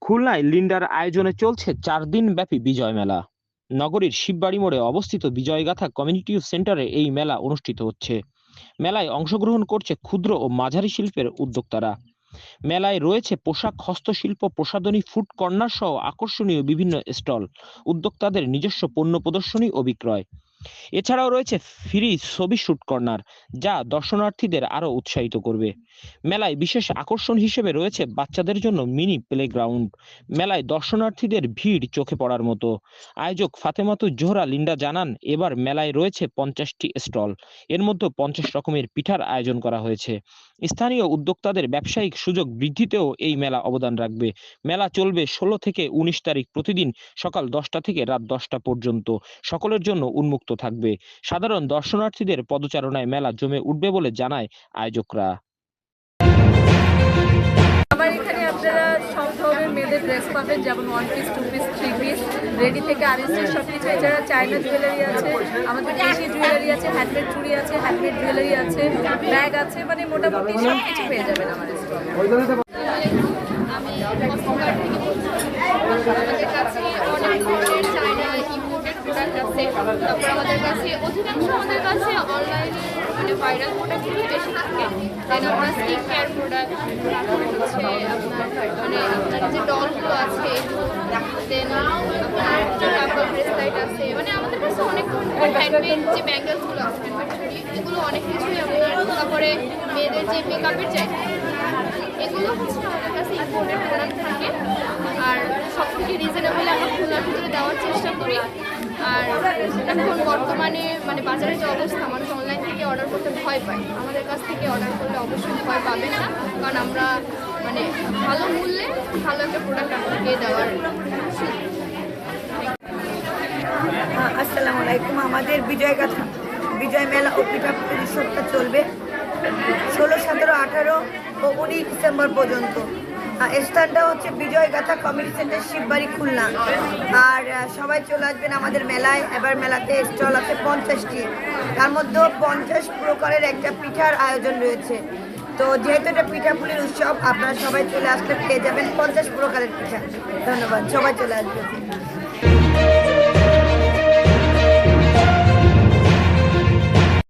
খুলনায় লিন্ডার আয়োজনে চলছে ৪ দিন ব্যাপী বিজয় মেলা। নগরীর শিববাড়ি মোড়ে অবস্থিত বিজয়গাথা কমিউনিটি সেন্টারে এই মেলা অনুষ্ঠিত হচ্ছে। মেলায় অংশগ্রহণ করছে ক্ষুদ্র ও মাঝারি শিল্পের উদ্যোক্তারা। মেলায় রয়েছে পোশাক, হস্তশিল্প, প্রসাধনী, ফুড কর্নার সহ আকর্ষণীয় বিভিন্ন স্টল। উদ্যোক্তাদের নিজস্ব পণ্য প্রদর্শনী ও বিক্রয়। এছাড়াও রয়েছে ফ্রি ছবি শুট কর্নার, যা দর্শনার্থীদের আরো উৎসাহিত করবে। মেলায় বিশেষ আকর্ষণ হিসেবে রয়েছে বাচ্চাদের জন্য মিনি প্লেগ্রাউন্ড। মেলায় দর্শনার্থীদের ভিড় চোখে পড়ার মতো। আয়োজক ফাতেমাতুজ জোহরা লিন্ডা জানান, এবার মেলায় রয়েছে 50টি স্টল। এর মধ্যে 50 রকমের পিঠার আয়োজন করা হয়েছে। স্থানীয় উদ্যোক্তাদের ব্যবসায়িক সুযোগ বৃদ্ধিতেও এই মেলা অবদান রাখবে। মেলা চলবে 16 থেকে 19 তারিখ, প্রতিদিন সকাল 10টা থেকে রাত 10টা পর্যন্ত। সকলের জন্য উন্মুক্ত থাকবে। সাধারণ দর্শনার্থীদের পদচারণায় মেলা জমে উঠবে বলে জানায় আয়োজকরা। আমার এখানে আপনারা সব ধরনের মেয়েদের ড্রেস পাবেন, যেমন 1 পিস, 2 পিস, 3 পিস, রেডি থেকে আরিসের সব কিছু। এছাড়া চায়না জুয়েলারি আছে, আমাদের দেশি জুয়েলারি আছে, হ্যান্ডমেড চুড়ি আছে, হ্যান্ডমেড জুয়েলারি আছে, ব্যাগ আছে, মানে মোটামুটি সব কিছু পেয়ে যাবেন আমার স্টলে। আমাদের কাছে অনেক ধরনের চায়না ইম্পোর্টেড প্রোডাক্ট আছে। তারপর আমাদের কাছে অধিকাংশ অনলাইনে মানে ভাইরাল প্রোডাক্টগুলি বেশি থাকে। দেন আমরা স্কিন কেয়ার প্রোডাক্ট, তারপরে হচ্ছে আপনার যে ডলগুলো আছে, দেন আপনার ডাবল ব্রেসলাইট আছে, মানে আমাদের কাছে অনেক ধরনের হ্যান্ডমেড যে ব্যাঙ্গেলসগুলো আছে, এগুলো অনেক কিছুই আপনার। তারপরে মেয়েদের যে মেকআপের জায়গা, এগুলো হচ্ছে আমাদের কাছে ইম্পোর্টেড প্রোডাক্ট থাকে। আর সব থেকে রিজনেবল আমরা খুলনার ভিতরে দেওয়ার চেষ্টা করি। আর এখন বর্তমানে মানে বাজারে যে অবস্থা, মানুষ অনলাইন থেকে অর্ডার করতে ভয় পায়। আমাদের কাছ থেকে অর্ডার করলে অবশ্যই ভয় পাবেন না, কারণ আমরা মানে ভালো মূল্যে ভালো একটা প্রোডাক্ট আপনাকে দেওয়ার। আসসালামু আলাইকুম। আমাদের বিজয় মেলা ও পিঠা উৎসবটা চলবে 16, 17, 18 ও 19 ডিসেম্বর পর্যন্ত। স্থানটা হচ্ছে বিজয়গাথা কমিউনিটি সেন্টার, শিববাড়ি, খুলনা। আর সবাই চলে আসবেন আমাদের মেলায়। এবার মেলাতে স্টল আছে 50টি, তার মধ্যেও 50 প্রকারের একটা পিঠার আয়োজন রয়েছে। তো যেহেতু এটা পিঠাপুলির উৎসব, আপনারা সবাই চলে আসলে পেয়ে যাবেন 50 প্রকারের পিঠা। ধন্যবাদ, সবাই চলে আসবেন।